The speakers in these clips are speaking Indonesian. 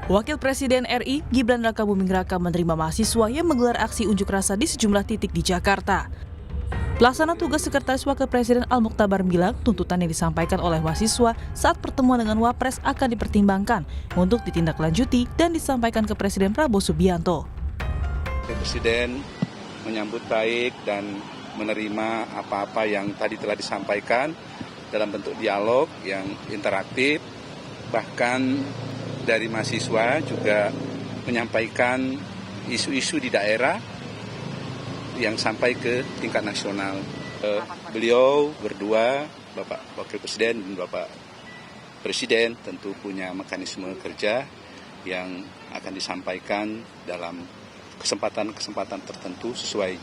Wakil Presiden RI Gibran Rakabuming Raka menerima mahasiswa yang menggelar aksi unjuk rasa di sejumlah titik di Jakarta. Pelaksana tugas Sekretaris Wakil Presiden Al-Mukhtabar bilang tuntutan yang disampaikan oleh mahasiswa saat pertemuan dengan Wapres akan dipertimbangkan untuk ditindaklanjuti dan disampaikan ke Presiden Prabowo Subianto. Presiden menyambut baik dan menerima apa-apa yang tadi telah disampaikan dalam bentuk dialog yang interaktif, bahkan dari mahasiswa juga menyampaikan isu-isu di daerah yang sampai ke tingkat nasional. Beliau berdua, Bapak Wakil Presiden dan Bapak Presiden tentu punya mekanisme kerja yang akan disampaikan dalam kesempatan-kesempatan tertentu sesuai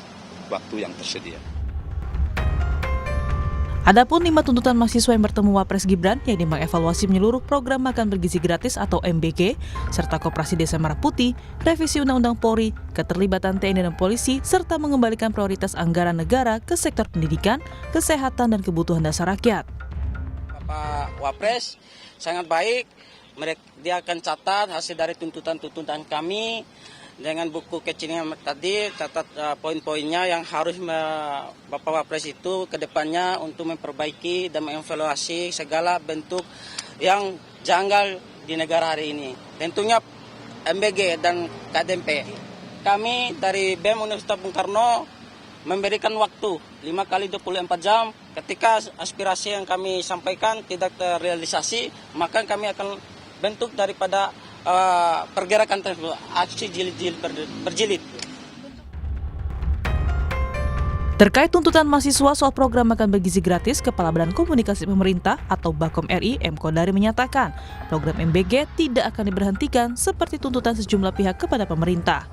waktu yang tersedia. Adapun 5 tuntutan mahasiswa yang bertemu Wapres Gibran yang mengevaluasi menyeluruh program makan bergizi gratis atau MBG, serta Koperasi Desa Merah Putih, revisi Undang-Undang Polri, keterlibatan TNI dan polisi, serta mengembalikan prioritas anggaran negara ke sektor pendidikan, kesehatan, dan kebutuhan dasar rakyat. Bapak Wapres sangat baik, dia akan catat hasil dari tuntutan-tuntutan kami, dengan buku kecilnya tadi, catat poin-poinnya yang harus Bapak Wapres itu ke depannya untuk memperbaiki dan mengevaluasi segala bentuk yang janggal di negara hari ini. Tentunya MBG dan KDMP. Kami dari BEM Universitas Bung Karno memberikan waktu 5 kali 24 jam. Ketika aspirasi yang kami sampaikan tidak terrealisasi, maka kami akan bentuk daripada pergerakan tersebut, aksi jilid-jilid berjilid. Terkait tuntutan mahasiswa soal program makan bergizi gratis, Kepala Badan Komunikasi Pemerintah atau Bakom RI M. Kodari menyatakan program MBG tidak akan diberhentikan seperti tuntutan sejumlah pihak kepada pemerintah.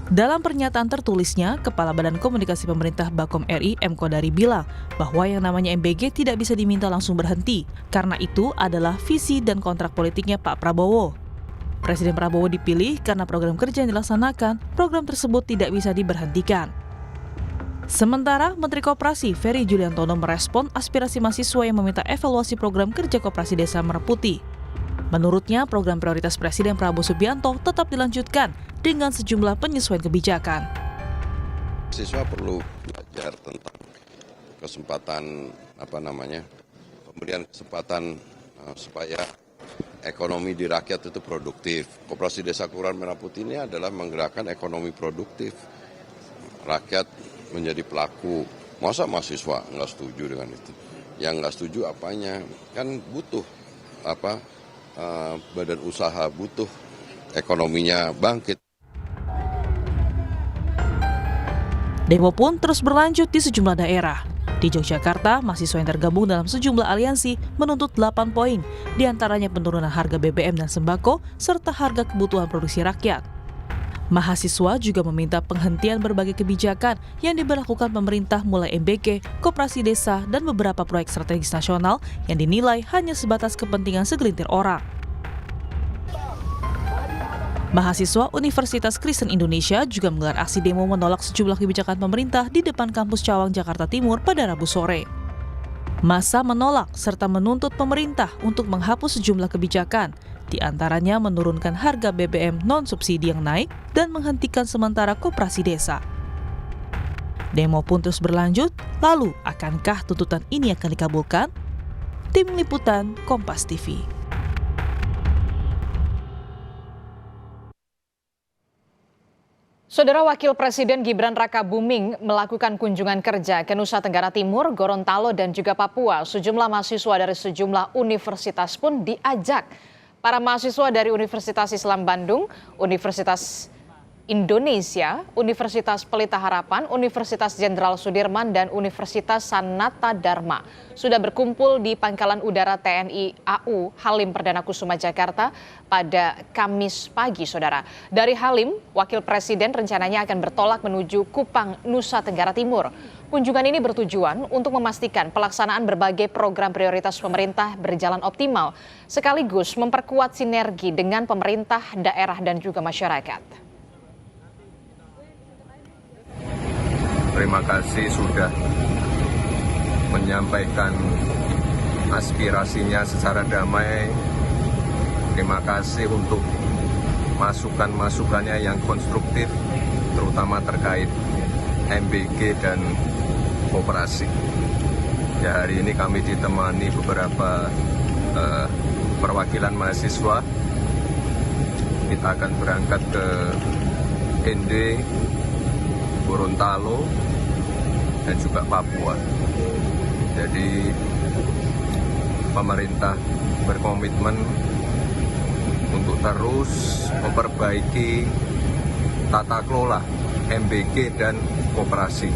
Dalam pernyataan tertulisnya, Kepala Badan Komunikasi Pemerintah Bakom RI M. Kodari bilang bahwa yang namanya MBG tidak bisa diminta langsung berhenti, karena itu adalah visi dan kontrak politiknya Pak Prabowo. Presiden Prabowo dipilih karena program kerja yang dilaksanakan, program tersebut tidak bisa diberhentikan. Sementara Menteri Koperasi Ferry Juliantono merespon aspirasi mahasiswa yang meminta evaluasi program kerja Koperasi Desa Merah Putih. Menurutnya, program prioritas Presiden Prabowo Subianto tetap dilanjutkan dengan sejumlah penyesuaian kebijakan. Mahasiswa perlu belajar tentang kesempatan pemberian kesempatan supaya ekonomi di rakyat itu produktif. Koperasi Desa Kelurahan Merah Putih ini adalah menggerakkan ekonomi produktif. Rakyat menjadi pelaku. Masa mahasiswa nggak setuju dengan itu? Yang nggak setuju apanya? Kan butuh badan usaha, butuh ekonominya bangkit. Demo pun terus berlanjut di sejumlah daerah. Di Yogyakarta, mahasiswa yang tergabung dalam sejumlah aliansi menuntut 8 poin, diantaranya penurunan harga BBM dan sembako, serta harga kebutuhan produksi rakyat. Mahasiswa juga meminta penghentian berbagai kebijakan yang diberlakukan pemerintah mulai MBG, Koperasi Desa, dan beberapa proyek strategis nasional yang dinilai hanya sebatas kepentingan segelintir orang. Mahasiswa Universitas Kristen Indonesia juga menggelar aksi demo menolak sejumlah kebijakan pemerintah di depan kampus Cawang, Jakarta Timur pada Rabu sore. Massa menolak serta menuntut pemerintah untuk menghapus sejumlah kebijakan, di antaranya menurunkan harga BBM non-subsidi yang naik dan menghentikan sementara Koperasi Desa. Demo pun terus berlanjut, lalu akankah tuntutan ini akan dikabulkan? Tim Liputan Kompas TV. Saudara Wakil Presiden Gibran Rakabuming melakukan kunjungan kerja ke Nusa Tenggara Timur, Gorontalo, dan juga Papua. Sejumlah mahasiswa dari sejumlah universitas pun diajak. Para mahasiswa dari Universitas Islam Bandung, Universitas Indonesia, Universitas Pelita Harapan, Universitas Jenderal Sudirman, dan Universitas Sanata Dharma sudah berkumpul di Pangkalan Udara TNI AU Halim Perdana Kusuma Jakarta pada Kamis pagi, saudara. Dari Halim, Wakil Presiden rencananya akan bertolak menuju Kupang, Nusa Tenggara Timur. Kunjungan ini bertujuan untuk memastikan pelaksanaan berbagai program prioritas pemerintah berjalan optimal, sekaligus memperkuat sinergi dengan pemerintah, daerah, dan juga masyarakat. Terima kasih sudah menyampaikan aspirasinya secara damai. Terima kasih untuk masukan-masukannya yang konstruktif, terutama terkait MBG dan koperasi. Ya, hari ini kami ditemani beberapa perwakilan mahasiswa. Kita akan berangkat ke ND, Gorontalo, dan juga Papua. Jadi pemerintah berkomitmen untuk terus memperbaiki tata kelola MBG dan koperasi.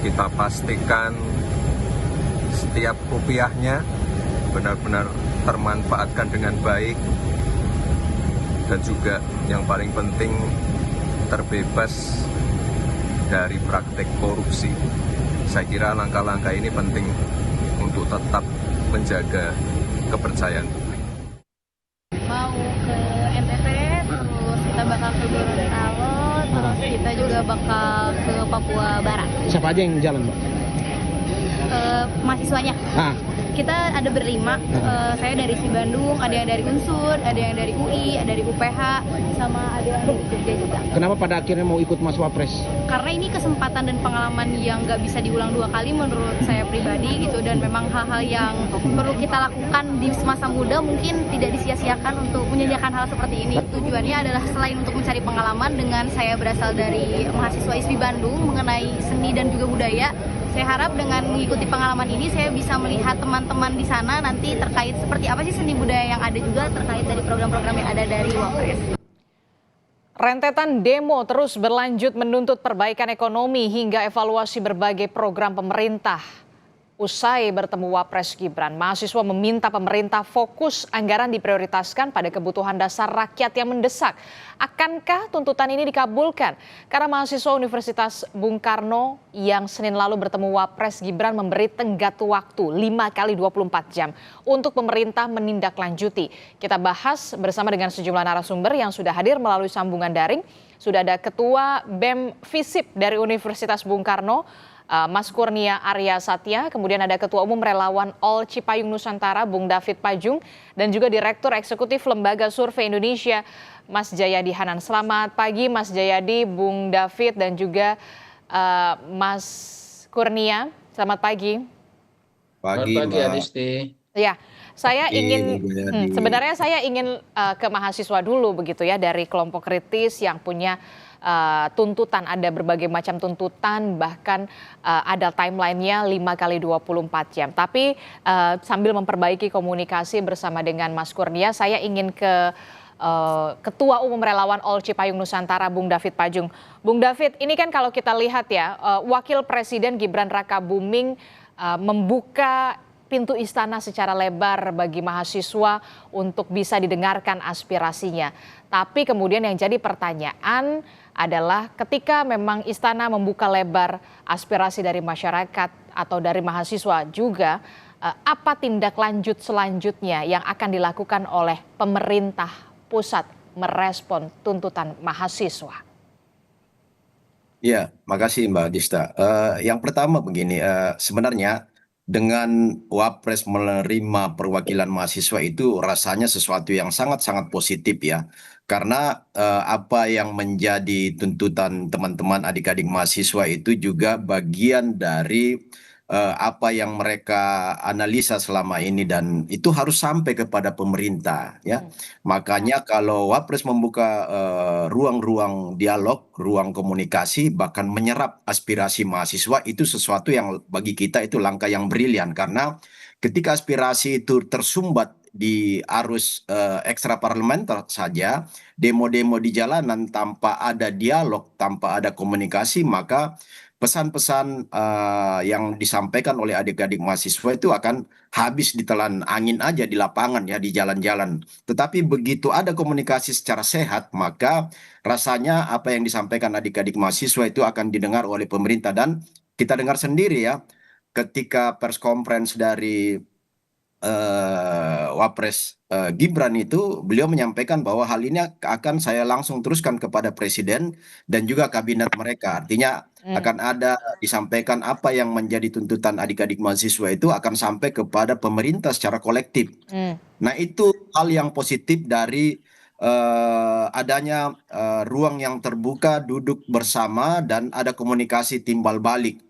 Kita pastikan setiap rupiahnya benar-benar termanfaatkan dengan baik, dan juga yang paling penting terbebas dari praktek korupsi. Saya kira langkah-langkah ini penting untuk tetap menjaga kepercayaan publik. Mau ke NTT, terus kita bakal ke Gorontalo, terus kita juga bakal ke Papua Barat. Siapa aja yang jalan, Mbak? Mahasiswanya. Kita ada berlima, saya dari si Bandung, ada yang dari Unsur, ada yang dari UI, ada dari UPH, sama ada yang dari Jogja juga. Kenapa pada akhirnya mau ikut Mas Wapres? Karena ini kesempatan dan pengalaman yang nggak bisa diulang dua kali menurut saya pribadi gitu, dan memang hal-hal yang perlu kita lakukan di masa muda mungkin tidak disia-siakan untuk menyediakan hal seperti ini. Tujuannya adalah selain untuk mencari pengalaman, dengan saya berasal dari mahasiswa ISPI Bandung mengenai seni dan juga budaya, saya harap dengan mengikuti pengalaman ini saya bisa melihat teman-teman di sana nanti terkait seperti apa sih seni budaya yang ada, juga terkait dari program-program yang ada dari Wapres. Rentetan demo terus berlanjut menuntut perbaikan ekonomi hingga evaluasi berbagai program pemerintah. Usai bertemu Wapres Gibran, mahasiswa meminta pemerintah fokus anggaran diprioritaskan pada kebutuhan dasar rakyat yang mendesak. Akankah tuntutan ini dikabulkan? Karena mahasiswa Universitas Bung Karno yang Senin lalu bertemu Wapres Gibran memberi tenggat waktu 5 kali 24 jam untuk pemerintah menindaklanjuti. Kita bahas bersama dengan sejumlah narasumber yang sudah hadir melalui sambungan daring. Sudah ada Ketua BEM FISIP dari Universitas Bung Karno, Mas Kurnia Arya Satya, kemudian ada Ketua Umum Relawan All Cipayung Nusantara, Bung David Pajung, dan juga Direktur Eksekutif Lembaga Survei Indonesia, Mas Jayadi Hanan. Selamat pagi Mas Jayadi, Bung David, dan juga Mas Kurnia. Selamat pagi. Pagi, Adisti. Ya, saya ingin sebenarnya saya ingin ke mahasiswa dulu begitu ya, dari kelompok kritis yang punya tuntutan, ada berbagai macam tuntutan, bahkan ada timelinenya 5 kali 24 jam. Tapi sambil memperbaiki komunikasi bersama dengan Mas Kurnia, saya ingin ke Ketua Umum Relawan All Cipayung Nusantara, Bung David Pajung. Bung David, ini kan kalau kita lihat ya, Wakil Presiden Gibran Rakabuming membuka pintu istana secara lebar bagi mahasiswa untuk bisa didengarkan aspirasinya. Tapi kemudian yang jadi pertanyaan adalah ketika memang istana membuka lebar aspirasi dari masyarakat atau dari mahasiswa juga, apa tindak lanjut selanjutnya yang akan dilakukan oleh pemerintah pusat merespon tuntutan mahasiswa? Ya, makasih Mbak Dista. Yang pertama begini, sebenarnya dengan Wapres menerima perwakilan mahasiswa itu rasanya sesuatu yang sangat-sangat positif ya. Karena apa yang menjadi tuntutan teman-teman adik-adik mahasiswa itu juga bagian dari apa yang mereka analisa selama ini, dan itu harus sampai kepada pemerintah ya. Makanya kalau Wapres membuka ruang-ruang dialog, ruang komunikasi, bahkan menyerap aspirasi mahasiswa, itu sesuatu yang bagi kita itu langkah yang brilian, karena ketika aspirasi itu tersumbat di arus ekstraparlementer saja, demo-demo di jalanan tanpa ada dialog, tanpa ada komunikasi, maka pesan-pesan yang disampaikan oleh adik-adik mahasiswa itu akan habis ditelan angin aja di lapangan ya, di jalan-jalan. Tetapi begitu ada komunikasi secara sehat, maka rasanya apa yang disampaikan adik-adik mahasiswa itu akan didengar oleh pemerintah. Dan kita dengar sendiri ya, ketika pers conference dari Wapres Gibran itu beliau menyampaikan bahwa hal ini akan saya langsung teruskan kepada Presiden dan juga kabinet mereka. Artinya akan ada disampaikan apa yang menjadi tuntutan adik-adik mahasiswa itu akan sampai kepada pemerintah secara kolektif. Nah, itu hal yang positif dari adanya ruang yang terbuka, duduk bersama, dan ada komunikasi timbal balik.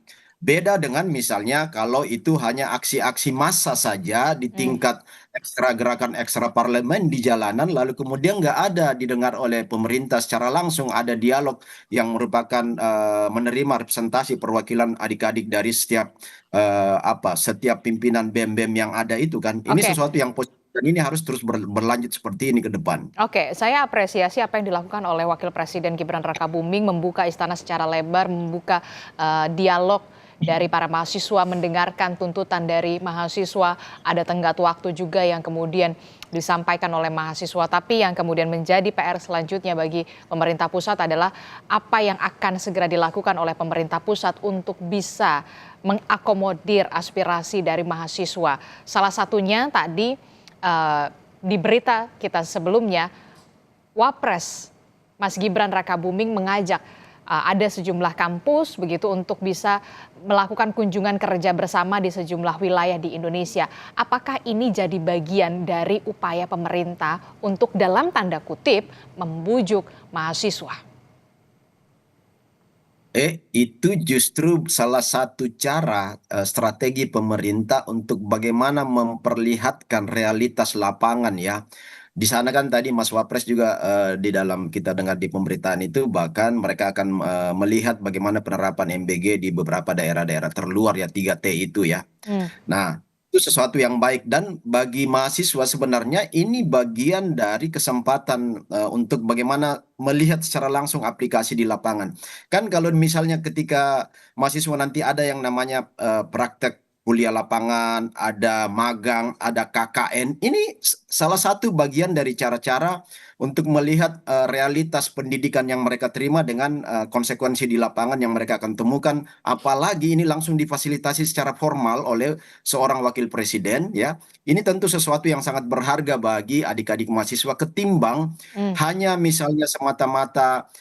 Beda dengan misalnya kalau itu hanya aksi-aksi massa saja di tingkat ekstra gerakan ekstra parlemen di jalanan, lalu kemudian nggak ada didengar oleh pemerintah secara langsung, ada dialog yang merupakan menerima representasi perwakilan adik-adik dari setiap pimpinan BEM-BEM yang ada itu kan. Ini Oke. sesuatu yang positif. Dan ini harus terus berlanjut seperti ini ke depan. Oke, saya apresiasi apa yang dilakukan oleh Wakil Presiden Gibran Rakabuming, membuka istana secara lebar, membuka dialog dari para mahasiswa, mendengarkan tuntutan dari mahasiswa, ada tenggat waktu juga yang kemudian disampaikan oleh mahasiswa. Tapi yang kemudian menjadi PR selanjutnya bagi pemerintah pusat adalah apa yang akan segera dilakukan oleh pemerintah pusat untuk bisa mengakomodir aspirasi dari mahasiswa. Salah satunya tadi di berita kita sebelumnya, Wapres Mas Gibran Rakabuming mengajak ada sejumlah kampus begitu untuk bisa melakukan kunjungan kerja bersama di sejumlah wilayah di Indonesia. Apakah ini jadi bagian dari upaya pemerintah untuk dalam tanda kutip membujuk mahasiswa? Itu justru salah satu cara strategi pemerintah untuk bagaimana memperlihatkan realitas lapangan ya. Di sana kan tadi Mas Wapres juga di dalam kita dengar di pemberitaan itu bahkan mereka akan melihat bagaimana penerapan MBG di beberapa daerah-daerah terluar ya 3T itu ya. Nah, itu sesuatu yang baik dan bagi mahasiswa sebenarnya ini bagian dari kesempatan untuk bagaimana melihat secara langsung aplikasi di lapangan. Kan kalau misalnya ketika mahasiswa nanti ada yang namanya praktek kuliah lapangan, ada magang, ada KKN, ini salah satu bagian dari cara-cara untuk melihat realitas pendidikan yang mereka terima dengan konsekuensi di lapangan yang mereka akan temukan, apalagi ini langsung difasilitasi secara formal oleh seorang wakil presiden ya. Ini tentu sesuatu yang sangat berharga bagi adik-adik mahasiswa ketimbang hanya misalnya semata-mata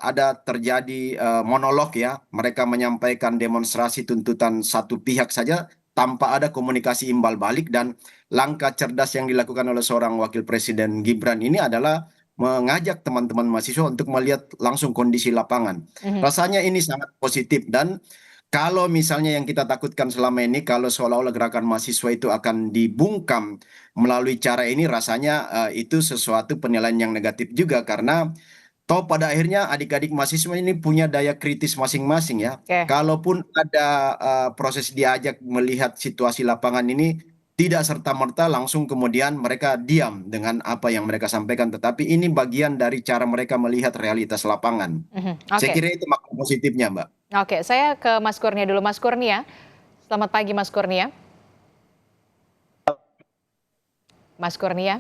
ada terjadi monolog ya, mereka menyampaikan demonstrasi tuntutan satu pihak saja tanpa ada komunikasi imbal balik. Dan langkah cerdas yang dilakukan oleh seorang wakil presiden Gibran ini adalah mengajak teman-teman mahasiswa untuk melihat langsung kondisi lapangan. Rasanya ini sangat positif dan kalau misalnya yang kita takutkan selama ini, kalau seolah-olah gerakan mahasiswa itu akan dibungkam melalui cara ini, rasanya itu sesuatu penilaian yang negatif juga karena toh pada akhirnya adik-adik mahasiswa ini punya daya kritis masing-masing ya. Oke. Kalaupun ada proses diajak melihat situasi lapangan ini, tidak serta-merta langsung kemudian mereka diam dengan apa yang mereka sampaikan. Tetapi ini bagian dari cara mereka melihat realitas lapangan. Saya Oke. kira itu makna positifnya, Mbak. Oke, saya ke Mas Kurnia dulu. Mas Kurnia, selamat pagi Mas Kurnia. Mas Kurnia.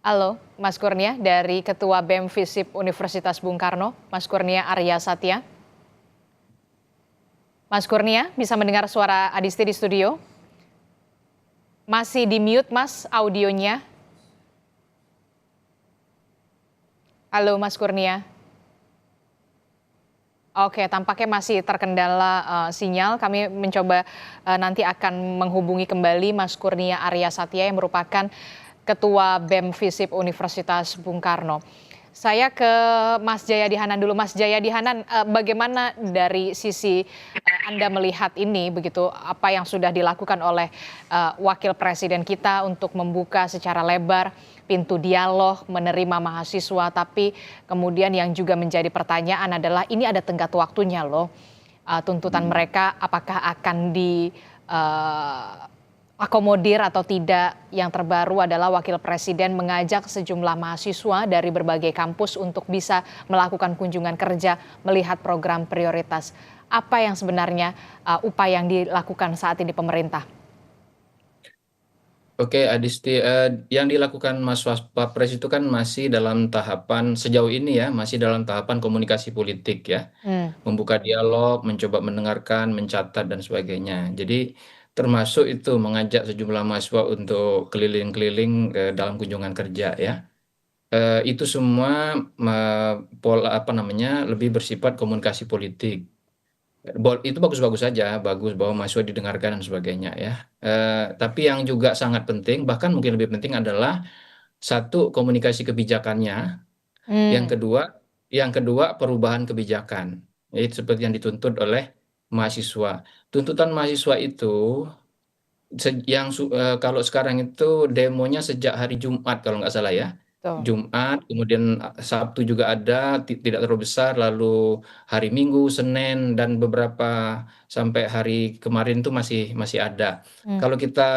Halo, Mas Kurnia dari Ketua BEM FISIP Universitas Bung Karno, Mas Kurnia Arya Satya. Mas Kurnia, bisa mendengar suara Adisti di studio? Masih di mute, Mas, audionya. Halo, Mas Kurnia. Oke, tampaknya masih terkendala sinyal. Kami mencoba nanti akan menghubungi kembali Mas Kurnia Arya Satya yang merupakan Ketua BEM FISIP Universitas Bung Karno. Saya ke Mas Jayadi Hanan dulu. Mas Jayadi Hanan, bagaimana dari sisi Anda melihat ini begitu, apa yang sudah dilakukan oleh Wakil Presiden kita untuk membuka secara lebar pintu dialog, menerima mahasiswa, tapi kemudian yang juga menjadi pertanyaan adalah ini ada tenggat waktunya loh. Tuntutan mereka apakah akan akomodir atau tidak. Yang terbaru adalah Wakil Presiden mengajak sejumlah mahasiswa dari berbagai kampus untuk bisa melakukan kunjungan kerja, melihat program prioritas. Apa yang sebenarnya upaya yang dilakukan saat ini pemerintah? Oke, Adisti, yang dilakukan Mas Wapres itu kan masih dalam tahapan sejauh ini ya, masih dalam tahapan komunikasi politik ya, Hmm. membuka dialog, mencoba mendengarkan, mencatat dan sebagainya. Jadi termasuk itu mengajak sejumlah mahasiswa untuk keliling-keliling dalam kunjungan kerja ya. Itu semua pola apa namanya lebih bersifat komunikasi politik. Itu bagus-bagus saja, bagus bahwa mahasiswa didengarkan dan sebagainya ya. Tapi yang juga sangat penting, bahkan mungkin lebih penting adalah satu komunikasi kebijakannya, yang Hmm. kedua, perubahan kebijakan. Itu seperti yang dituntut oleh mahasiswa. Tuntutan mahasiswa itu kalau sekarang itu demonya sejak hari Jumat kalau nggak salah ya. Tuh. Jumat, kemudian Sabtu juga ada, tidak terlalu besar, lalu hari Minggu, Senin, dan beberapa sampai hari kemarin itu masih masih ada. Hmm. Kalau kita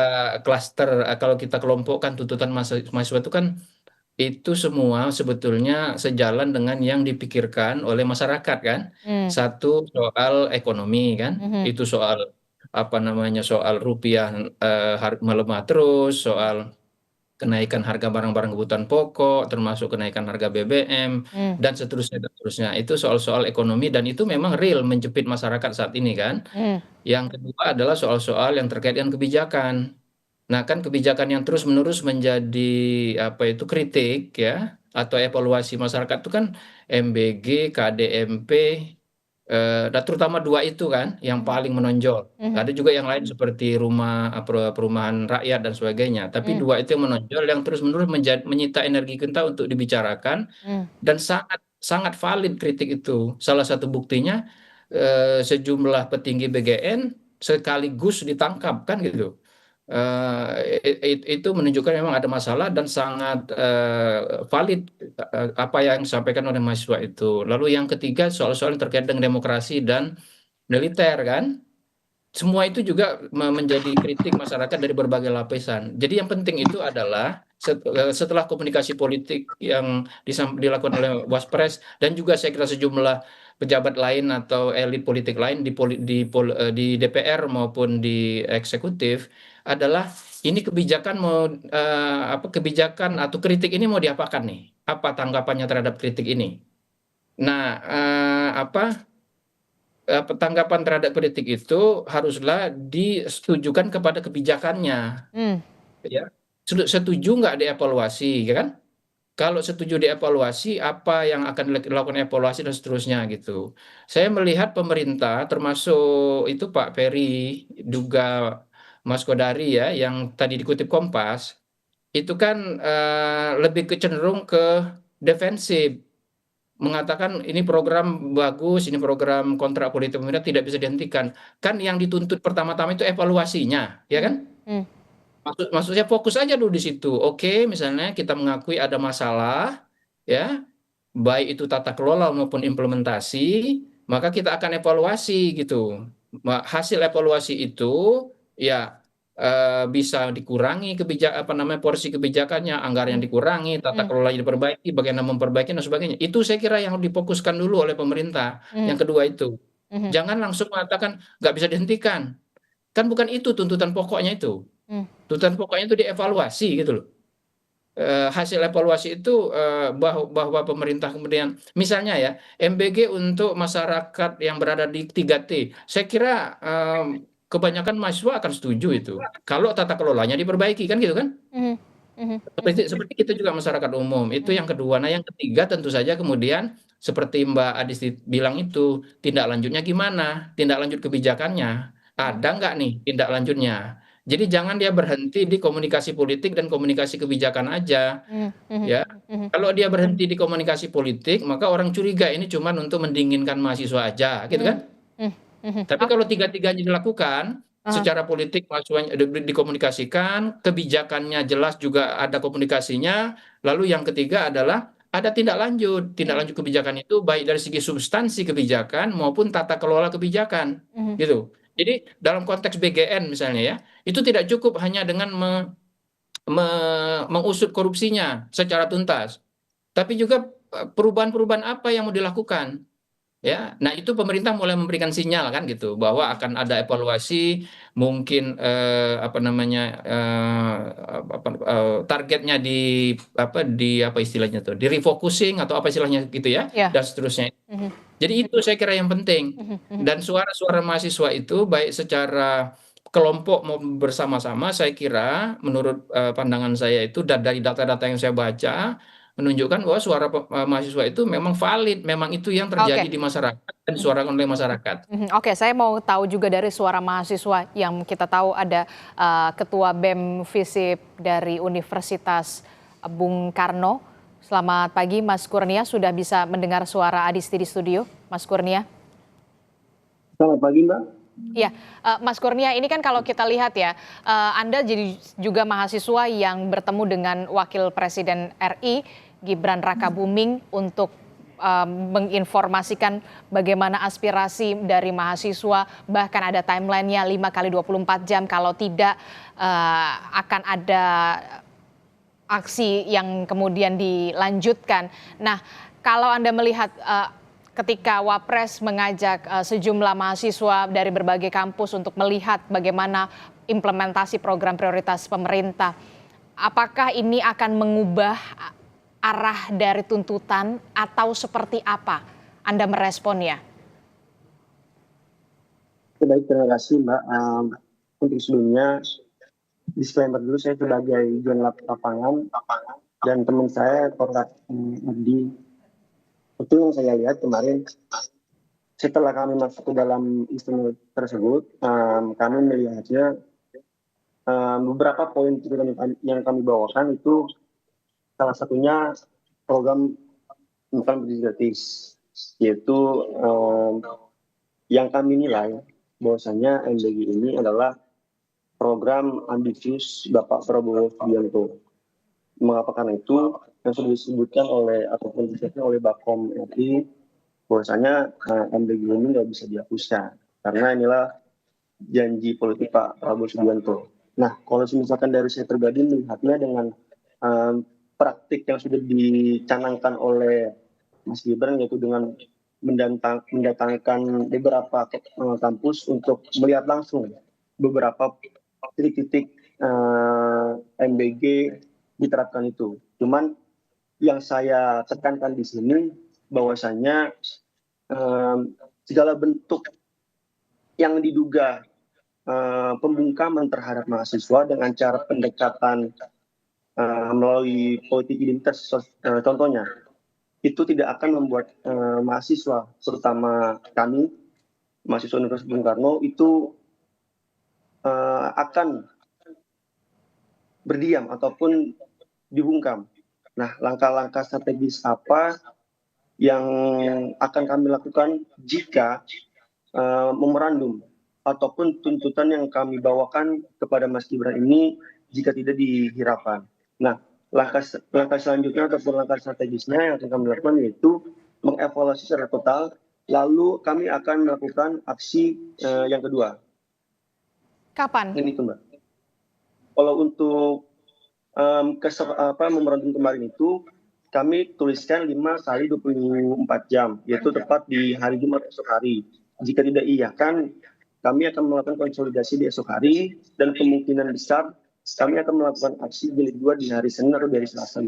kalau kita kelompokkan tuntutan mahasiswa itu kan itu semua sebetulnya sejalan dengan yang dipikirkan oleh masyarakat kan. Hmm. Satu soal ekonomi kan, Mhm. itu soal apa namanya soal rupiah melemah terus, soal kenaikan harga barang-barang kebutuhan pokok, termasuk kenaikan harga BBM Hmm. dan seterusnya dan seterusnya. Itu soal-soal ekonomi dan itu memang real menjepit masyarakat saat ini kan. Hmm. Yang kedua adalah soal-soal yang terkait dengan kebijakan. Nah, kan kebijakan yang terus-menerus menjadi apa itu kritik ya atau evaluasi masyarakat itu kan MBG, KDMP, dan terutama dua itu kan yang paling menonjol. Mhm. Ada juga yang lain seperti perumahan rakyat dan sebagainya. Tapi Hmm. dua itu yang menonjol yang terus-menerus menyita energi kita untuk dibicarakan Hmm. dan sangat sangat valid kritik itu. Salah satu buktinya sejumlah petinggi BGN sekaligus ditangkap kan gitu. Itu menunjukkan memang ada masalah dan sangat valid apa yang disampaikan oleh mahasiswa itu. Lalu yang ketiga soal-soal yang terkait dengan demokrasi dan militer kan. Semua itu juga menjadi kritik masyarakat dari berbagai lapisan. Jadi yang penting itu adalah setelah komunikasi politik yang dilakukan oleh Waspres dan juga saya kira sejumlah pejabat lain atau elit politik lain di DPR maupun di eksekutif adalah ini kebijakan mau apa kebijakan atau kritik ini mau diapakan nih? Apa tanggapannya terhadap kritik ini? Nah, apa tanggapan terhadap kritik itu haruslah disetujukan kepada kebijakannya, Hmm. ya. Setuju nggak dievaluasi, ya kan? Kalau setuju dievaluasi, apa yang akan dilakukan evaluasi dan seterusnya gitu. Saya melihat pemerintah, termasuk itu Pak Ferry, juga Mas Kodari ya, yang tadi dikutip Kompas, itu kan lebih cenderung ke defensif mengatakan ini program bagus, ini program kontrak politik pemerintah tidak bisa dihentikan. Kan yang dituntut pertama-tama itu evaluasinya, ya Hmm. kan? Hmm. Maksudnya fokus aja dulu di situ. Oke, misalnya kita mengakui ada masalah, ya, baik itu tata kelola maupun implementasi, maka kita akan evaluasi gitu. Hasil evaluasi itu ya bisa dikurangi apa namanya porsi kebijakannya, anggaran Hmm. yang dikurangi, tata Hmm. kelola yang diperbaiki, bagaimana memperbaiki dan sebagainya. Itu saya kira yang harus difokuskan dulu oleh pemerintah. Hmm. Yang kedua itu, Mhm. jangan langsung mengatakan nggak bisa dihentikan. Kan bukan itu tuntutan pokoknya itu. Hmm. Tuntutan pokoknya itu dievaluasi gitu loh. Hasil evaluasi itu bahwa pemerintah kemudian misalnya ya MBG untuk masyarakat yang berada di 3T, saya kira kebanyakan mahasiswa akan setuju itu kalau tata kelolanya diperbaiki kan gitu kan, Mhm. Mhm. seperti kita juga masyarakat umum itu Mhm. yang kedua. Nah yang ketiga tentu saja kemudian seperti Mbak Adisti bilang itu tindak lanjutnya gimana, tindak lanjut kebijakannya Mhm. ada nggak nih tindak lanjutnya. Jadi jangan dia berhenti di komunikasi politik dan komunikasi kebijakan aja. Mhm. Mhm. Ya, Mhm. kalau dia berhenti di komunikasi politik, maka orang curiga ini cuma untuk mendinginkan mahasiswa aja, gitu Mhm. kan? Mhm. Mhm. Tapi kalau tiga-tiganya dilakukan, Ah. secara politik mahasiswanya dikomunikasikan, kebijakannya jelas juga ada komunikasinya, lalu yang ketiga adalah ada tindak lanjut. Tindak Mhm. lanjut kebijakan itu baik dari segi substansi kebijakan maupun tata kelola kebijakan, Mhm. gitu. Jadi dalam konteks BGN misalnya ya, itu tidak cukup hanya dengan mengusut korupsinya secara tuntas. Tapi juga perubahan-perubahan apa yang mau dilakukan, Ya, nah itu pemerintah mulai memberikan sinyal kan gitu bahwa akan ada evaluasi, mungkin apa namanya targetnya di apa istilahnya tuh, di refocusing atau apa istilahnya gitu ya, Ya. dan seterusnya. Mhm, Jadi itu saya kira yang penting. mhm, mhm. Dan suara-suara mahasiswa itu baik secara kelompok maupun bersama-sama, saya kira menurut pandangan saya itu dan dari data-data yang saya baca menunjukkan bahwa suara mahasiswa itu memang valid, memang itu yang terjadi Oke. di masyarakat dan disuarakan oleh masyarakat. Oke, saya mau tahu juga dari suara mahasiswa yang kita tahu ada Ketua BEM FISIP dari Universitas Bung Karno. Selamat pagi, Mas Kurnia. Sudah bisa mendengar suara Adisti di studio, Mas Kurnia? Selamat pagi, Mbak. Iya, Mas Kurnia, ini kan kalau kita lihat ya, Anda jadi juga mahasiswa yang bertemu dengan Wakil Presiden RI, Gibran Rakabuming, untuk menginformasikan bagaimana aspirasi dari mahasiswa, bahkan ada timelinenya 5 kali 24 jam, kalau tidak akan ada aksi yang kemudian dilanjutkan. Nah, kalau Anda melihat ketika Wapres mengajak sejumlah mahasiswa dari berbagai kampus untuk melihat bagaimana implementasi program prioritas pemerintah, apakah ini akan mengubah arah dari tuntutan atau seperti apa Anda meresponnya? Baik, terima kasih, Mbak. Untuk sebelumnya, disclaimer dulu, saya sebagai jurnalis lapangan dan teman saya, Korlat Abdi. Itu yang saya lihat kemarin, setelah kami masuk ke dalam istimewa tersebut, kami melihatnya beberapa poin yang kami bawakan itu salah satunya program bukan gratis, yaitu yang kami nilai bahwasanya MBG ini adalah program ambisius Bapak Prabowo Subianto. Mengapa? Karena itu yang sudah disebutkan oleh ataupun disebutkan oleh Bakom RI bahwasanya MBG ini nggak bisa dihapuskan karena inilah janji politik Pak Prabowo Subianto. Nah, kalau misalkan dari saya pribadi melihatnya dengan praktik yang sudah dicanangkan oleh Mas Gibran, yaitu dengan mendatangkan beberapa kampus untuk melihat langsung beberapa titik-titik MBG diterapkan itu. Cuman yang saya tekankan di sini bahwasanya segala bentuk yang diduga pembungkaman terhadap mahasiswa dengan cara pendekatan melalui politik identitas, contohnya, itu tidak akan membuat mahasiswa, terutama kami, mahasiswa Universitas Bung Karno, itu akan berdiam ataupun dibungkam. Nah, langkah-langkah strategis apa yang akan kami lakukan jika memorandum ataupun tuntutan yang kami bawakan kepada Mas Gibran ini jika tidak dihiraukan. Nah, langkah selanjutnya ataupun langkah strategisnya yang akan kami lakukan yaitu mengevaluasi secara total, lalu kami akan melakukan aksi yang kedua. Kapan? Ini itu, Mbak. Kalau untuk memorandum kemarin itu, kami tuliskan 5 kali 24 jam, yaitu tepat di hari Jumat esok hari. Jika tidak iya kan, kami akan melakukan konsolidasi di esok hari, dan kemungkinan besar kami akan melakukan aksi jilid 2 di hari Senin atau di hari Selasa.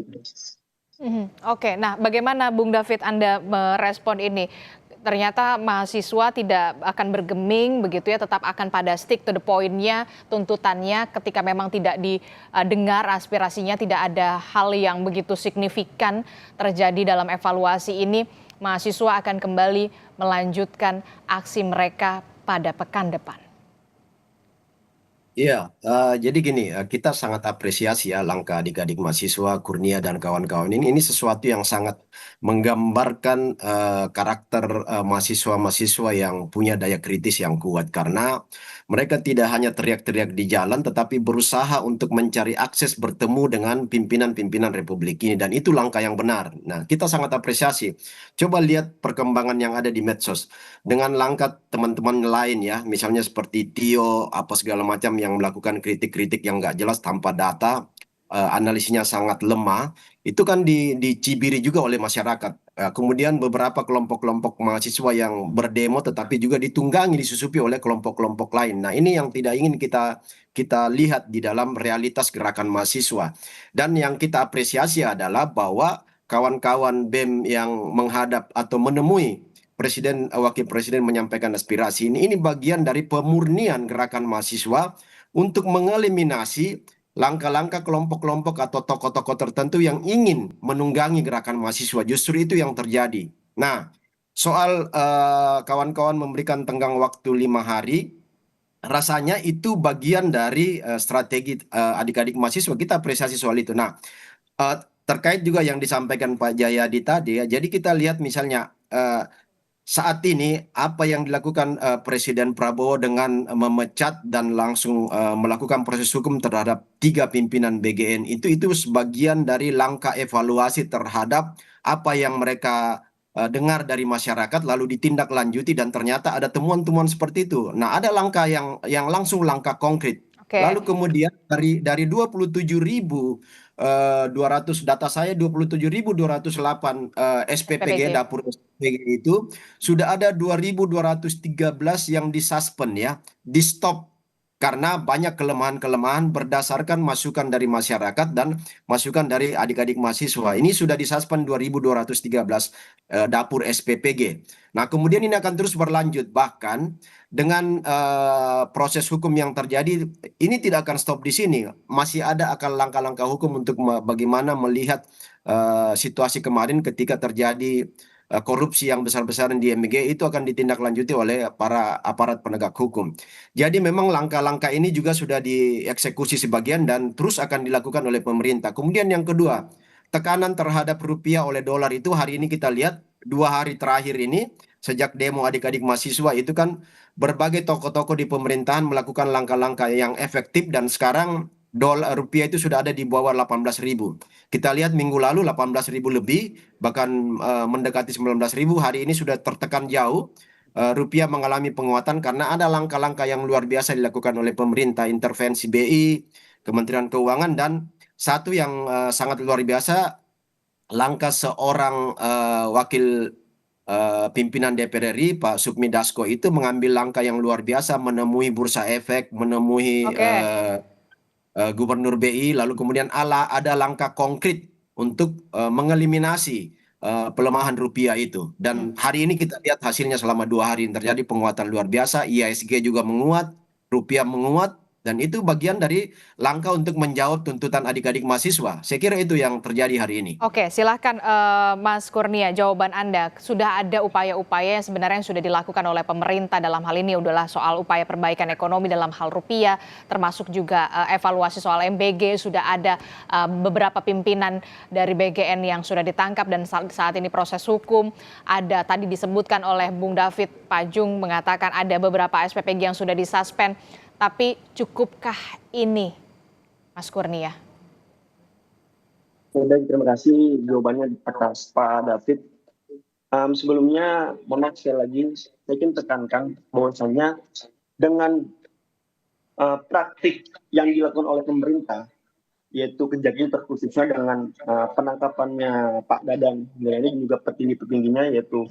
Oke, nah bagaimana Bung David Anda merespon ini? Ternyata mahasiswa tidak akan bergeming begitu ya, tetap akan pada stick to the point-nya, tuntutannya ketika memang tidak didengar aspirasinya, tidak ada hal yang begitu signifikan terjadi dalam evaluasi ini, mahasiswa akan kembali melanjutkan aksi mereka pada pekan depan. Iya, jadi gini, kita sangat apresiasi ya langkah adik-adik mahasiswa, Kurnia dan kawan-kawan ini. Ini sesuatu yang sangat menggambarkan karakter mahasiswa-mahasiswa yang punya daya kritis yang kuat. Karena mereka tidak hanya teriak-teriak di jalan, tetapi berusaha untuk mencari akses bertemu dengan pimpinan-pimpinan Republik ini. Dan itu langkah yang benar. Nah, kita sangat apresiasi. Coba lihat perkembangan yang ada di medsos. Dengan langkah teman-teman lain ya, misalnya seperti Tio, apa segala macam yang melakukan kritik-kritik yang nggak jelas tanpa data, analisisnya sangat lemah, itu kan dicibiri juga oleh masyarakat. Kemudian beberapa kelompok-kelompok mahasiswa yang berdemo tetapi juga ditunggangi, disusupi oleh kelompok-kelompok lain. Nah, ini yang tidak ingin kita lihat di dalam realitas gerakan mahasiswa. Dan yang kita apresiasi adalah bahwa kawan-kawan BEM yang menghadap atau menemui Presiden, Wakil Presiden menyampaikan aspirasi ini bagian dari pemurnian gerakan mahasiswa untuk mengeliminasi langkah-langkah kelompok-kelompok atau tokoh-tokoh tertentu yang ingin menunggangi gerakan mahasiswa. Justru itu yang terjadi. Nah, soal kawan-kawan memberikan tenggang waktu 5 hari, rasanya itu bagian dari strategi adik-adik mahasiswa. Kita apresiasi soal itu. Nah, terkait juga yang disampaikan Pak Jayadi tadi, ya, jadi kita lihat misalnya saat ini apa yang dilakukan Presiden Prabowo dengan memecat dan langsung melakukan proses hukum terhadap 3 pimpinan BGN itu sebagian dari langkah evaluasi terhadap apa yang mereka dengar dari masyarakat lalu ditindaklanjuti dan ternyata ada temuan-temuan seperti itu. Nah, ada langkah yang langsung langkah konkret. Lalu kemudian dari 27.200 data saya 27.208 SPPG dapur SPPG itu sudah ada 2.213 yang disuspend ya, di stop karena banyak kelemahan-kelemahan berdasarkan masukan dari masyarakat dan masukan dari adik-adik mahasiswa. Ini sudah disuspend 2.213 dapur SPPG. Nah, kemudian ini akan terus berlanjut bahkan dengan proses hukum yang terjadi ini tidak akan stop di sini. Masih ada akan langkah-langkah hukum untuk bagaimana melihat situasi kemarin ketika terjadi korupsi yang besar-besaran di MBG itu akan ditindaklanjuti oleh para aparat penegak hukum. Jadi memang langkah-langkah ini juga sudah dieksekusi sebagian dan terus akan dilakukan oleh pemerintah. Kemudian yang kedua, tekanan terhadap rupiah oleh dolar itu hari ini kita lihat 2 hari terakhir ini sejak demo adik-adik mahasiswa itu kan berbagai tokoh-tokoh di pemerintahan melakukan langkah-langkah yang efektif dan sekarang rupiah itu sudah ada di bawah 18.000. Kita lihat minggu lalu 18.000 lebih, bahkan mendekati 19.000. Hari ini sudah tertekan jauh. Rupiah mengalami penguatan karena ada langkah-langkah yang luar biasa dilakukan oleh pemerintah, intervensi BI, Kementerian Keuangan, dan satu yang sangat luar biasa, langkah seorang wakil pimpinan DPR RI Pak Sukmi Dasko itu mengambil langkah yang luar biasa, menemui Bursa Efek, menemui Gubernur BI, lalu kemudian ada langkah konkret untuk mengeliminasi pelemahan rupiah itu. Dan hari ini kita lihat hasilnya selama 2 hari terjadi penguatan luar biasa, IHSG juga menguat, rupiah menguat, dan itu bagian dari langkah untuk menjawab tuntutan adik-adik mahasiswa. Saya kira itu yang terjadi hari ini. Oke, silahkan Mas Kurnia, jawaban Anda. Sudah ada upaya-upaya yang sebenarnya sudah dilakukan oleh pemerintah dalam hal ini adalah soal upaya perbaikan ekonomi dalam hal rupiah, termasuk juga evaluasi soal MBG, sudah ada beberapa pimpinan dari BGN yang sudah ditangkap dan saat ini proses hukum. Ada tadi disebutkan oleh Bung David Pajung mengatakan ada beberapa SPPG yang sudah disuspend. Tapi cukupkah ini, Mas Kurnia? Baik, terima kasih jawabannya atas Pak David. Sebelumnya, mohon maaf sekali lagi, saya ingin tekankan bahwasanya dengan praktik yang dilakukan oleh pemerintah, yaitu Kejati terkhususnya dengan penangkapannya Pak Dadang, ini juga petinggi-petingginya, yaitu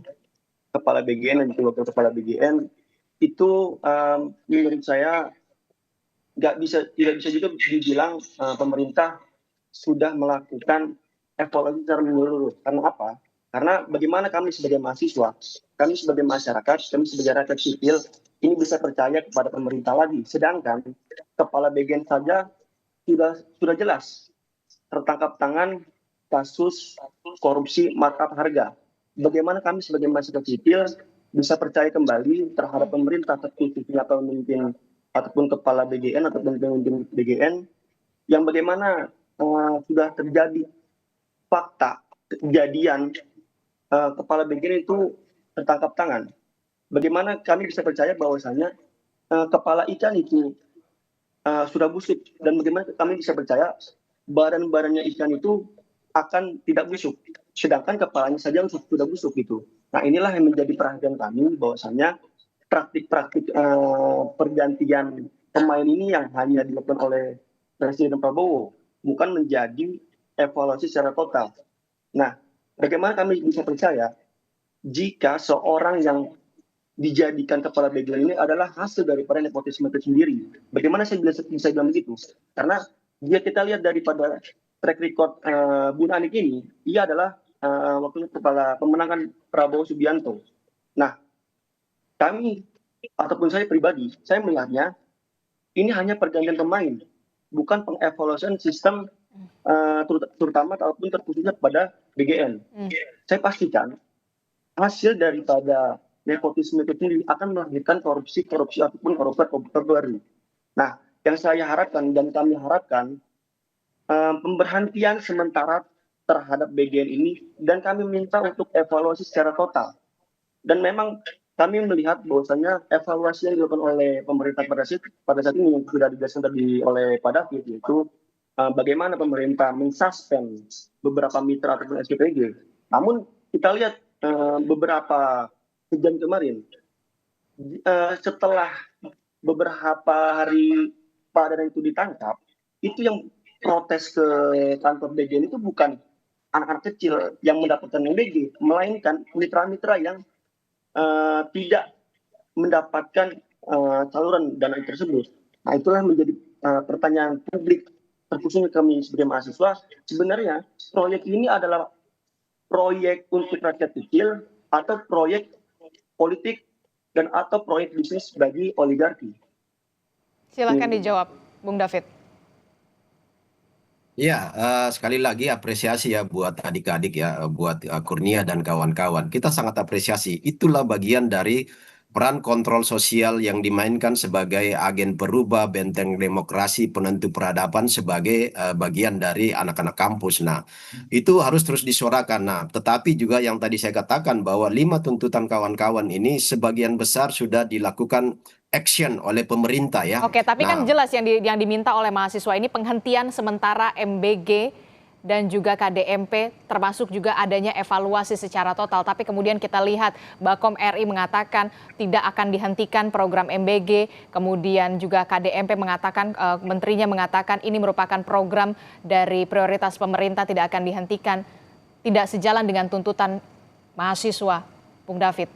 Kepala BGN dan juga Wakil Kepala BGN, itu menurut saya tidak bisa juga dibilang pemerintah sudah melakukan evaluasi secara menyeluruh. Karena apa? Karena bagaimana kami sebagai mahasiswa, kami sebagai masyarakat, kami sebagai rakyat sipil ini bisa percaya kepada pemerintah lagi. Sedangkan Kepala BGN saja sudah jelas tertangkap tangan kasus korupsi markup harga. Bagaimana kami sebagai masyarakat sipil bisa percaya kembali terhadap pemerintah terkhususnya pemimpin ataupun kepala BGN ataupun pemimpin BGN yang bagaimana sudah terjadi fakta kejadian kepala BGN itu tertangkap tangan. Bagaimana kami bisa percaya bahwasanya kepala ikan itu sudah busuk dan bagaimana kami bisa percaya badan-badannya ikan itu akan tidak busuk, sedangkan kepalanya saja sudah busuk gitu. Nah, inilah yang menjadi perhatian kami bahwasanya praktik-praktik pergantian pemain ini yang hanya dilakukan oleh Presiden Prabowo bukan menjadi evaluasi secara total. Nah, bagaimana kami bisa percaya jika seorang yang dijadikan kepala BGL ini adalah hasil daripada nepotisme itu sendiri? Bagaimana saya bisa bilang begitu? Karena jika kita lihat daripada track record Bun Anik ini, ia adalah waktu itu kepala pemenangan Prabowo Subianto. Nah, kami ataupun saya pribadi, saya melihatnya ini hanya pergantian pemain, bukan pengevaluasian sistem terutama ataupun terkhususnya kepada BGN. Saya pastikan hasil daripada nepotisme itu sendiri akan melahirkan korupsi ataupun koruptor baru. Nah, yang saya harapkan dan kami harapkan pemberhentian sementara terhadap BGN ini, dan kami minta untuk evaluasi secara total. Dan memang kami melihat bahwasanya evaluasi yang dilakukan oleh pemerintah pada saat ini yang sudah dijelaskan tadi oleh Pak David, yaitu bagaimana pemerintah mensuspend beberapa mitra ataupun SPPG. Namun kita lihat beberapa kejadian kemarin, setelah beberapa hari Pak Dadan itu ditangkap, itu yang protes ke kantor BGN itu bukan anak-anak kecil yang mendapatkan MBG, melainkan mitra-mitra yang tidak mendapatkan saluran dana tersebut. Nah, itulah menjadi pertanyaan publik, terkhususnya kami sebagai mahasiswa. Sebenarnya proyek ini adalah proyek untuk rakyat kecil atau proyek politik dan atau proyek bisnis bagi oligarki? Silakan dijawab, Bung David. Ya, sekali lagi apresiasi ya buat adik-adik ya, buat Kurnia dan kawan-kawan. Kita sangat apresiasi. Itulah bagian dari peran kontrol sosial yang dimainkan sebagai agen perubah, benteng demokrasi, penentu peradaban sebagai bagian dari anak-anak kampus. Nah, itu harus terus disuarakan. Nah, tetapi juga yang tadi saya katakan bahwa 5 tuntutan kawan-kawan ini sebagian besar sudah dilakukan action oleh pemerintah ya. Oke, tapi kan Nah, jelas yang diminta oleh mahasiswa ini penghentian sementara MBG dan juga KDMP, termasuk juga adanya evaluasi secara total. Tapi kemudian kita lihat Bakom RI mengatakan tidak akan dihentikan program MBG, kemudian juga KDMP mengatakan, menterinya mengatakan ini merupakan program dari prioritas pemerintah, tidak akan dihentikan, tidak sejalan dengan tuntutan mahasiswa, Bung David.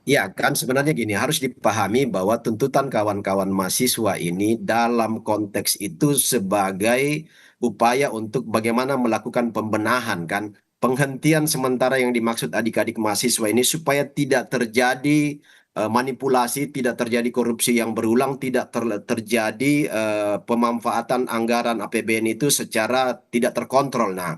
ya, kan sebenarnya gini, harus dipahami bahwa tuntutan kawan-kawan mahasiswa ini dalam konteks itu sebagai upaya untuk bagaimana melakukan pembenahan kan. Penghentian sementara yang dimaksud adik-adik mahasiswa ini supaya tidak terjadi manipulasi, tidak terjadi korupsi yang berulang, tidak terjadi pemanfaatan anggaran APBN itu secara tidak terkontrol. Nah,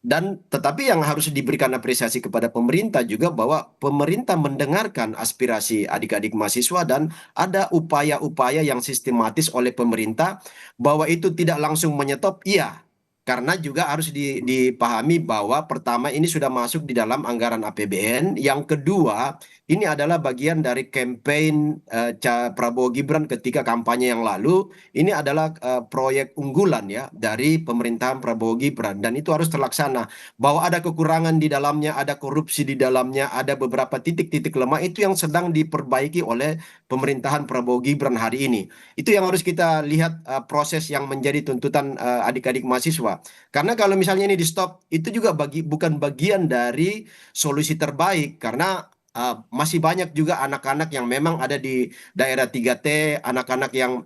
dan tetapi yang harus diberikan apresiasi kepada pemerintah juga bahwa pemerintah mendengarkan aspirasi adik-adik mahasiswa dan ada upaya-upaya yang sistematis oleh pemerintah bahwa itu tidak langsung menyetop, iya. Karena juga harus dipahami bahwa pertama ini sudah masuk di dalam anggaran APBN, yang kedua ini adalah bagian dari campaign Prabowo Gibran ketika kampanye yang lalu. Ini adalah proyek unggulan ya dari pemerintahan Prabowo Gibran dan itu harus terlaksana. Bahwa ada kekurangan di dalamnya, ada korupsi di dalamnya, ada beberapa titik-titik lemah itu yang sedang diperbaiki oleh pemerintahan Prabowo Gibran hari ini. Itu yang harus kita lihat proses yang menjadi tuntutan adik-adik mahasiswa. Karena kalau misalnya ini di stop, itu juga bukan bagian dari solusi terbaik karena masih banyak juga anak-anak yang memang ada di daerah 3T, anak-anak yang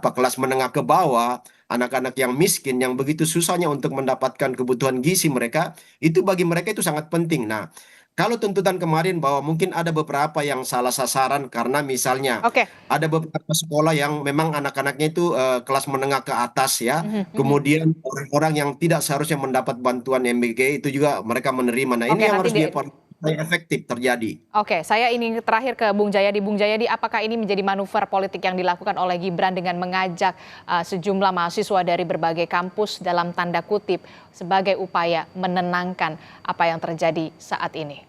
kelas menengah ke bawah, anak-anak yang miskin yang begitu susahnya untuk mendapatkan kebutuhan gizi mereka, itu bagi mereka itu sangat penting. Nah, kalau tuntutan kemarin bahwa mungkin ada beberapa yang salah sasaran karena misalnya Oke. ada beberapa sekolah yang memang anak-anaknya itu kelas menengah ke atas ya, kemudian orang-orang yang tidak seharusnya mendapat bantuan MBG itu juga mereka menerima. Nah, ini Oke, yang nanti harus supaya efektif terjadi. Oke, saya ini terakhir ke Bung Jayadi. Bung Jayadi, apakah ini menjadi manuver politik yang dilakukan oleh Gibran dengan mengajak sejumlah mahasiswa dari berbagai kampus dalam tanda kutip sebagai upaya menenangkan apa yang terjadi saat ini?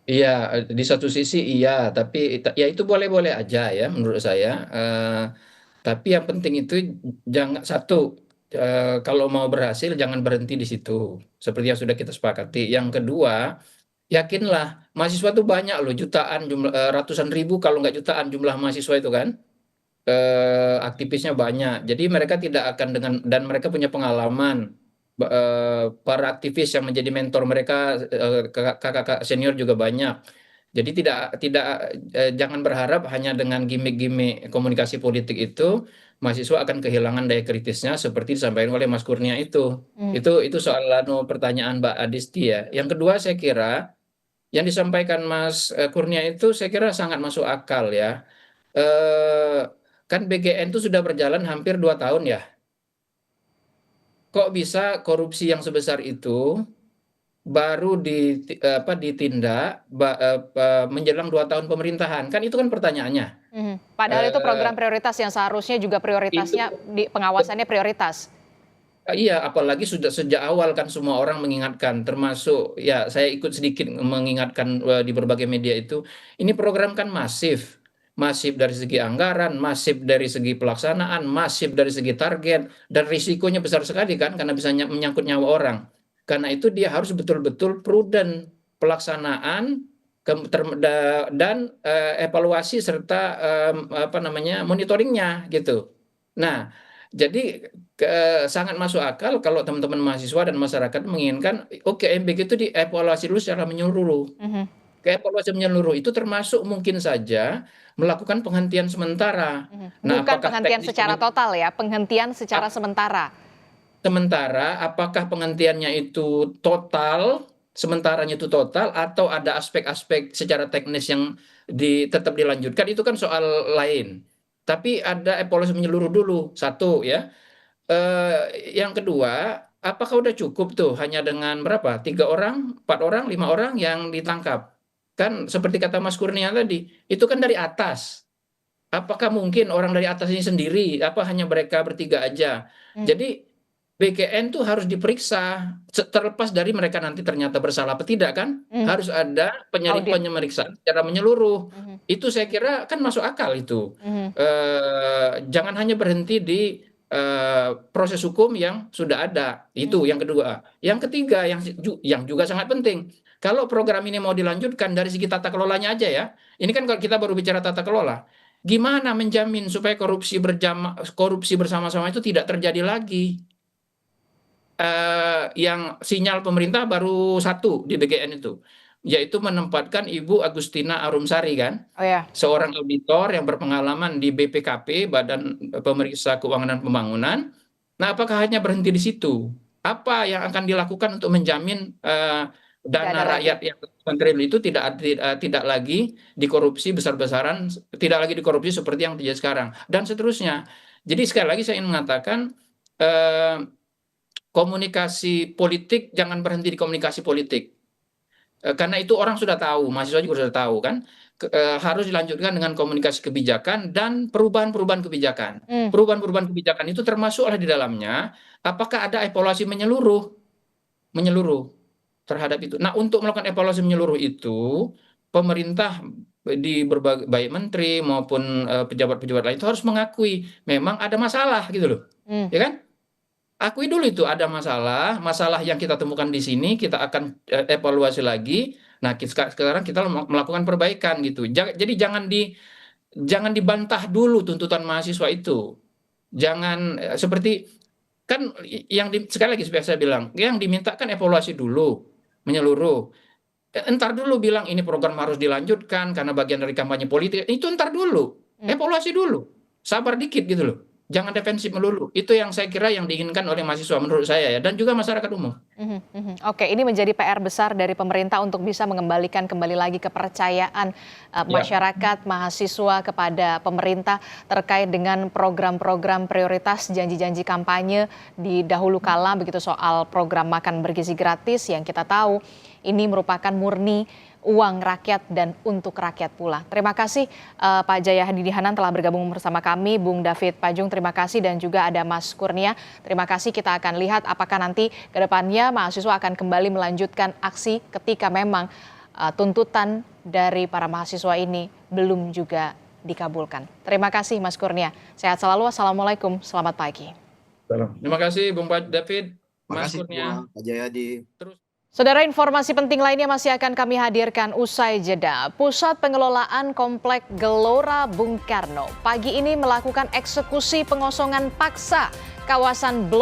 Iya, di satu sisi iya, tapi ya itu boleh-boleh aja ya menurut saya. Tapi yang penting itu jangan kalau mau berhasil jangan berhenti di situ, seperti yang sudah kita sepakati. Yang kedua, yakinlah mahasiswa itu banyak loh, jutaan ratusan ribu kalau nggak jutaan jumlah mahasiswa itu kan. aktivisnya banyak. Jadi mereka tidak akan dan mereka punya pengalaman. Para aktivis yang menjadi mentor mereka, kakak-kakak senior juga banyak. Jadi jangan berharap hanya dengan gimmick-gimmick komunikasi politik itu mahasiswa akan kehilangan daya kritisnya seperti disampaikan oleh Mas Kurnia itu. Itu soal pertanyaan Mbak Adisti ya. Yang kedua saya kira yang disampaikan Mas Kurnia itu saya kira sangat masuk akal ya. Kan BGN itu sudah berjalan hampir 2 tahun ya. Kok bisa korupsi yang sebesar itu baru ditindak menjelang 2 tahun pemerintahan? Kan itu kan pertanyaannya. Padahal itu program prioritas yang seharusnya juga prioritasnya di pengawasannya prioritas. Iya, apalagi sudah sejak awal kan semua orang mengingatkan, termasuk ya saya ikut sedikit mengingatkan di berbagai media itu, ini program kan masif. Masif dari segi anggaran, masif dari segi pelaksanaan, masif dari segi target, dan risikonya besar sekali kan karena bisa menyangkut nyawa orang. Karena itu dia harus betul-betul prudent pelaksanaan dan evaluasi serta monitoringnya gitu. Nah, jadi sangat masuk akal kalau teman-teman mahasiswa dan masyarakat menginginkan MBG itu dievaluasi dulu secara menyeluruh. Evaluasi menyeluruh itu termasuk mungkin saja melakukan penghentian sementara. Nah, Bukan penghentian secara total ya, penghentian secara sementara. Sementara, apakah penghentiannya itu total, sementaranya itu total, atau ada aspek-aspek secara teknis yang tetap dilanjutkan, itu kan soal lain. Tapi ada evaluasi menyeluruh dulu, satu ya. Yang kedua, apakah udah cukup tuh hanya dengan berapa? 3 orang, 4 orang, 5 orang yang ditangkap? Kan seperti kata Mas Kurnia tadi, itu kan dari atas. Apakah mungkin orang dari atas ini sendiri? Apa hanya mereka bertiga aja? Jadi BGN tuh harus diperiksa, terlepas dari mereka nanti ternyata bersalah atau tidak kan, harus ada pemeriksaan secara menyeluruh. Itu saya kira kan masuk akal itu. Jangan hanya berhenti di proses hukum yang sudah ada. Itu yang kedua. Yang ketiga yang juga sangat penting. Kalau program ini mau dilanjutkan dari segi tata kelolanya aja ya. Ini kan kalau kita baru bicara tata kelola. Gimana menjamin supaya korupsi bersama-sama itu tidak terjadi lagi? Yang sinyal pemerintah baru satu di BGN itu, yaitu menempatkan Ibu Agustina Arumsari kan, seorang auditor yang berpengalaman di BPKP, Badan Pemeriksa Keuangan dan Pembangunan. Nah, apakah hanya berhenti di situ? Apa yang akan dilakukan untuk menjamin dana rakyat yang triliun itu tidak lagi dikorupsi besar-besaran, tidak lagi dikorupsi seperti yang terjadi sekarang, dan seterusnya. Jadi sekali lagi saya ingin mengatakan komunikasi politik jangan berhenti di komunikasi politik. Karena itu orang sudah tahu, mahasiswa juga sudah tahu kan, harus dilanjutkan dengan komunikasi kebijakan dan perubahan-perubahan kebijakan. Perubahan-perubahan kebijakan itu termasuklah di dalamnya, apakah ada evaluasi menyeluruh terhadap itu. Nah, untuk melakukan evaluasi menyeluruh itu, pemerintah di berbagai baik menteri maupun pejabat-pejabat lain itu harus mengakui memang ada masalah gitu loh, ya kan? Akui dulu itu ada masalah yang kita temukan di sini, kita akan evaluasi lagi. Nah, sekarang kita melakukan perbaikan gitu. Jadi jangan dibantah dulu tuntutan mahasiswa itu. Jangan seperti kan sekali lagi saya bilang, yang dimintakan evaluasi dulu menyeluruh. Entar dulu bilang ini program harus dilanjutkan karena bagian dari kampanye politik. Itu entar dulu, evaluasi dulu, sabar dikit gitu loh. Jangan defensif melulu. Itu yang saya kira yang diinginkan oleh mahasiswa menurut saya ya, dan juga masyarakat umum. Oke, ini menjadi PR besar dari pemerintah untuk bisa mengembalikan kembali lagi kepercayaan masyarakat, mahasiswa kepada pemerintah terkait dengan program-program prioritas janji-janji kampanye di dahulu kala, begitu soal program makan bergizi gratis yang kita tahu ini merupakan murni uang rakyat dan untuk rakyat pula. Terima kasih Pak Jaya Hadidihanan telah bergabung bersama kami, Bung David Pajung terima kasih, dan juga ada Mas Kurnia. Terima kasih, kita akan lihat apakah nanti ke depannya mahasiswa akan kembali melanjutkan aksi ketika memang tuntutan dari para mahasiswa ini belum juga dikabulkan. Terima kasih Mas Kurnia. Sehat selalu, Assalamualaikum, selamat pagi. Terima kasih Bung David, Mas Kurnia. Pak Jayadi. Saudara, informasi penting lainnya masih akan kami hadirkan usai jeda. Pusat Pengelolaan Komplek Gelora Bung Karno pagi ini melakukan eksekusi pengosongan paksa kawasan Blok